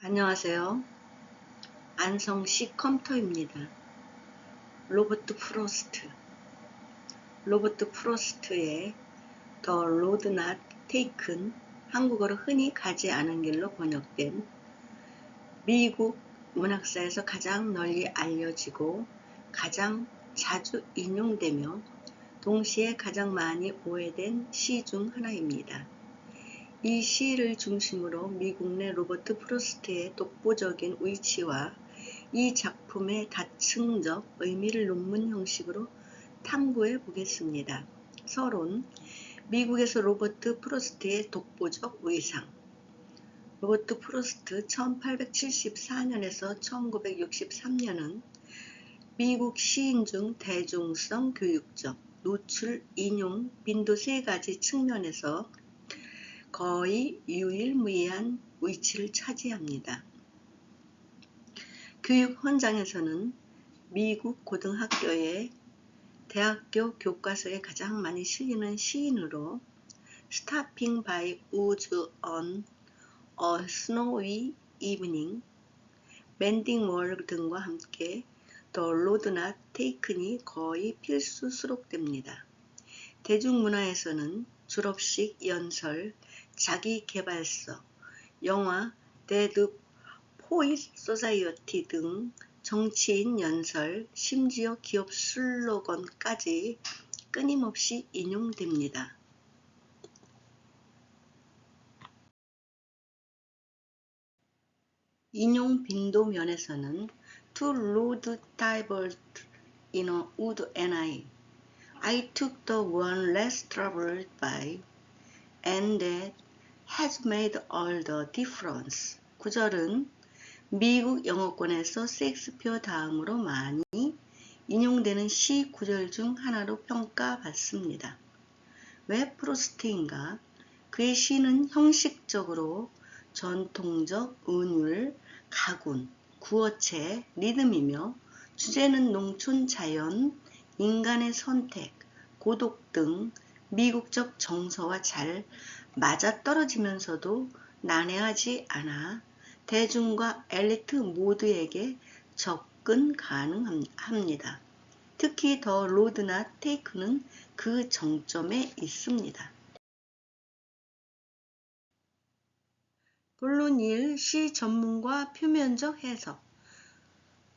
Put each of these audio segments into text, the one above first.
안녕하세요. 안성시 컴퓨터입니다. 로버트 프로스트. 로버트 프로스트의 The Road Not Taken, 한국어로 흔히 가지 않은 길로 번역된 미국 문학사에서 가장 널리 알려지고 가장 자주 인용되며 동시에 가장 많이 오해된 시 중 하나입니다. 이 시를 중심으로 미국 내 로버트 프로스트의 독보적인 위치와 이 작품의 다층적 의미를 논문 형식으로 탐구해 보겠습니다. 서론, 미국에서 로버트 프로스트의 독보적 위상. 로버트 프로스트 1874년에서 1963년은 미국 시인 중 대중성, 교육적, 노출, 인용, 빈도 세 가지 측면에서 거의 유일무이한 위치를 차지합니다. 교육 현장에서는 미국 고등학교의 대학교 교과서에 가장 많이 실리는 시인으로 Stopping by Woods on a Snowy Evening, Mending Wall 등과 함께 The Road Not Taken이 거의 필수 수록됩니다. 대중문화에서는 졸업식 연설, 자기계발서, 영화 데드 포이트 소사이어티 등 정치인 연설, 심지어 기업 슬로건까지 끊임없이 인용됩니다. 인용 빈도 면에서는 To Lord Divert in a Wood and I took the one less traveled by, and that has made all the difference. 구절은 미국 영어권에서 셰익스피어 다음으로 많이 인용되는 시 구절 중 하나로 평가받습니다. 왜 프로스트인가? 그의 시는 형식적으로 전통적 은율, 가군, 구어체, 리듬이며 주제는 농촌 자연, 인간의 선택, 고독 등 미국적 정서와 잘 맞아떨어지면서도 난해하지 않아 대중과 엘리트 모두에게 접근 가능합니다. 특히 더 로드 낫 테이크는 그 정점에 있습니다. 본론 1. 시 전문과 표면적 해석.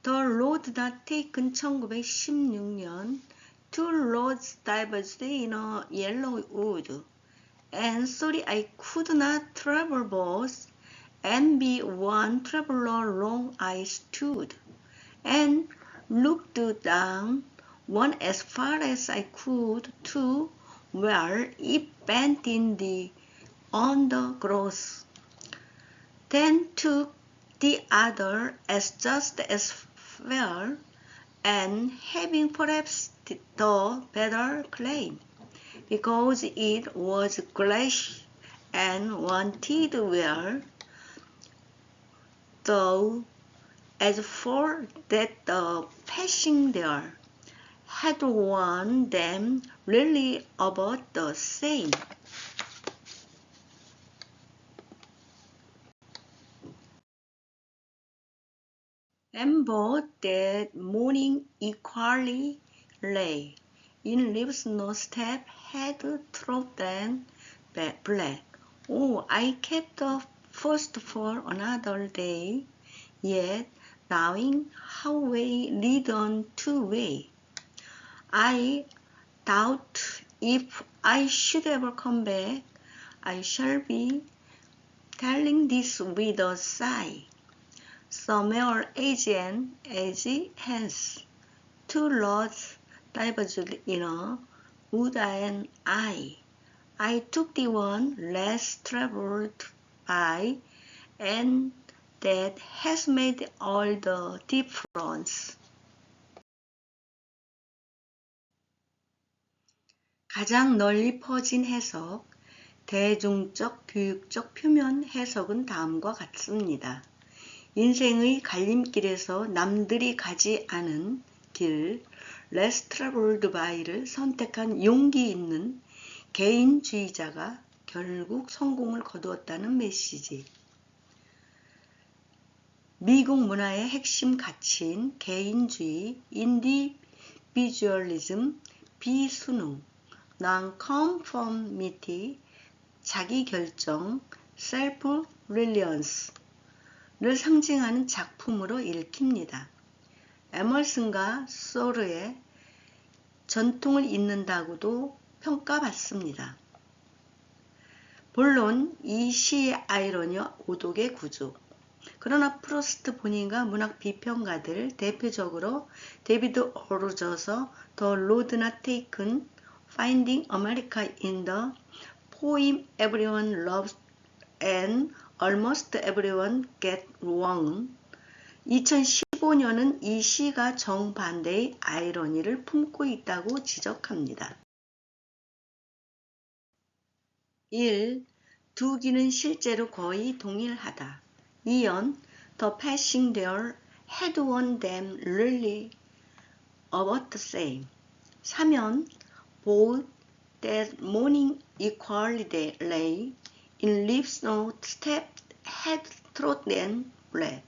The Road Not Taken 1916년 Two roads diverged in a yellow wood, and sorry I could not travel both, and be one traveler long I stood, and looked down, one as far as I could to where it bent in the undergrowth, then took the other as just as far, and having perhaps the better claim, because it was grass and wanted wear, though as for that the passing there had worn them really about the same. And both that morning equally lay in leaves, no step had trod them black. Oh, I kept the first for another day, yet knowing how way lead on to way, I doubt if I should ever come back. I shall be telling this with a sigh. Somewhere age and age hence, two roads diverged in a wood and I took the one less traveled by, and that has made all the difference. 가장 널리 퍼진 해석, 대중적, 교육적 표면 해석은 다음과 같습니다. 인생의 갈림길에서 남들이 가지 않은 길, less traveled by를 선택한 용기 있는 개인주의자가 결국 성공을 거두었다는 메시지. 미국 문화의 핵심 가치인 개인주의, 인디비주얼리즘, 비순응, non-conformity, 자기결정, self-reliance를 상징하는 작품으로 읽힙니다. 에머슨과 소르의 전통을 잇는다고도 평가받습니다. 본론, 이 시의 아이러니와 오독의 구조. 그러나 프로스트 본인과 문학 비평가들, 대표적으로 데비드 오르저서 더 로드나 테이큰, Finding America in the Poem Everyone Loves and Almost Everyone Gets Wrong은 2015년은 이 시가 정반대의 아이러니를 품고 있다고 지적합니다. 1. 두 기는 실제로 거의 동일하다. 2연 The passing there had won them really about the same. 3연 Both that morning equally they lay in leaves no step had trodden black.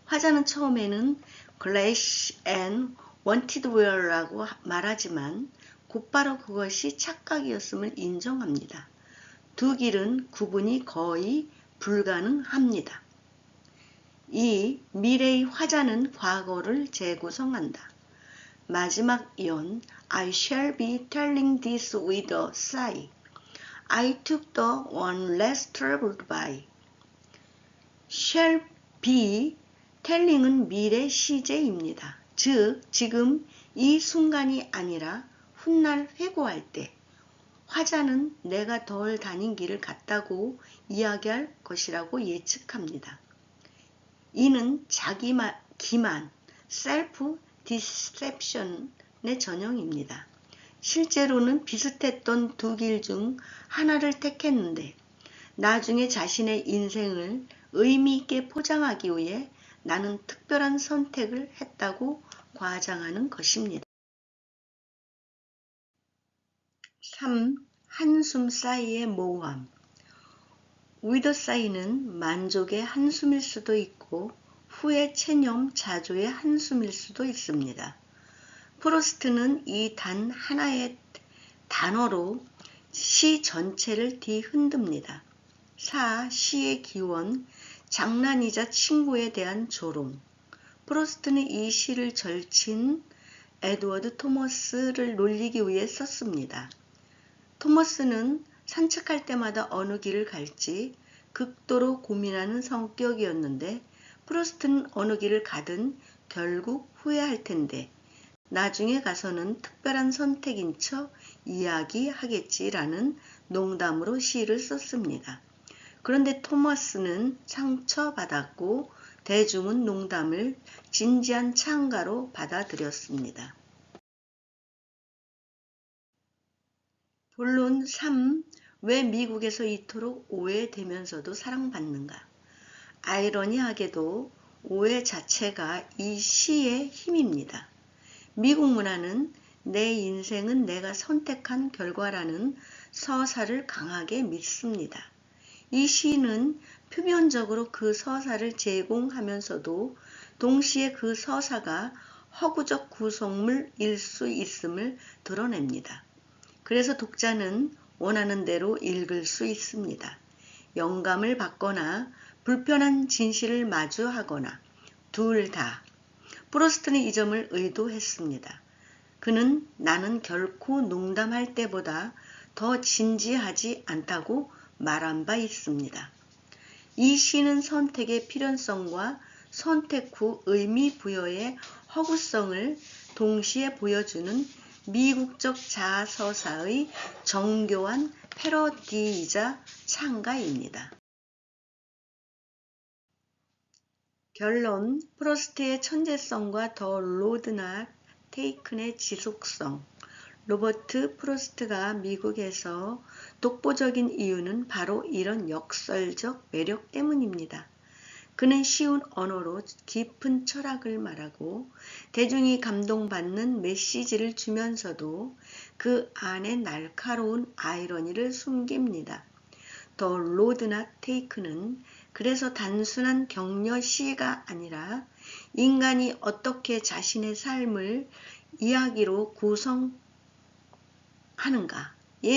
화자는 처음에는 glass and wanted wear라고 말하지만 곧바로 그것이 착각이었음을 인정합니다. 두 길은 구분이 거의 불가능합니다. 2. 미래의 화자는 과거를 재구성한다. 마지막 연 I shall be telling this with a sigh. I took the one less traveled by. shall be telling은 미래 시제입니다. 즉 지금 이 순간이 아니라 훗날 회고할 때 화자는 내가 덜 다닌 길을 갔다고 이야기할 것이라고 예측합니다. 이는 자기 기만, 셀프 디셉션의 전형입니다. 실제로는 비슷했던 두 길 중 하나를 택했는데 나중에 자신의 인생을 의미 있게 포장하기 위해 나는 특별한 선택을 했다고 과장하는 것입니다. 3. 한숨 사이의 모호함. with a sigh는 만족의 한숨일 수도 있고 후의 체념, 자조의 한숨일 수도 있습니다. 프로스트는 이 단 하나의 단어로 시 전체를 뒤흔듭니다. 4. 시의 기원, 장난이자 친구에 대한 조롱. 프로스트는 이 시를 절친 에드워드 토머스를 놀리기 위해 썼습니다. 토머스는 산책할 때마다 어느 길을 갈지 극도로 고민하는 성격이었는데 프로스트는 어느 길을 가든 결국 후회할 텐데 나중에 가서는 특별한 선택인 척 이야기하겠지라는 농담으로 시를 썼습니다. 그런데 토머스는 상처받았고 대중은 농담을 진지한 창가로 받아들였습니다. 본론 3. 왜 미국에서 이토록 오해되면서도 사랑받는가? 아이러니하게도 오해 자체가 이 시의 힘입니다. 미국 문화는 내 인생은 내가 선택한 결과라는 서사를 강하게 믿습니다. 이 시는 표면적으로 그 서사를 제공하면서도 동시에 그 서사가 허구적 구성물일 수 있음을 드러냅니다. 그래서 독자는 원하는 대로 읽을 수 있습니다. 영감을 받거나 불편한 진실을 마주하거나 둘 다. 프로스트는 이 점을 의도했습니다. 그는 나는 결코 농담할 때보다 더 진지하지 않다고 말한 바 있습니다. 이 시는 선택의 필연성과 선택 후 의미 부여의 허구성을 동시에 보여주는 미국적 자서사의 정교한 패러디이자 창가입니다. 결론, 프로스트의 천재성과 더 로드나 테이큰의 지속성. 로버트 프로스트가 미국에서 독보적인 이유는 바로 이런 역설적 매력 때문입니다. 그는 쉬운 언어로 깊은 철학을 말하고 대중이 감동받는 메시지를 주면서도 그 안에 날카로운 아이러니를 숨깁니다. 더 로드나 테이크는 그래서 단순한 격려 시가 아니라 인간이 어떻게 자신의 삶을 이야기로 구성하는가에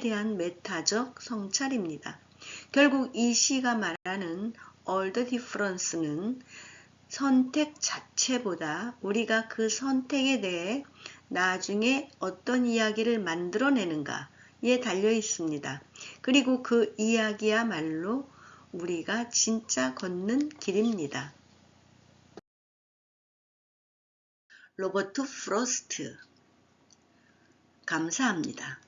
대한 메타적 성찰입니다. 결국 이 시가 말하는 all the difference는 선택 자체보다 우리가 그 선택에 대해 나중에 어떤 이야기를 만들어내는가에 달려 있습니다. 그리고 그 이야기야말로 우리가 진짜 걷는 길입니다. 로버트 프로스트. 감사합니다.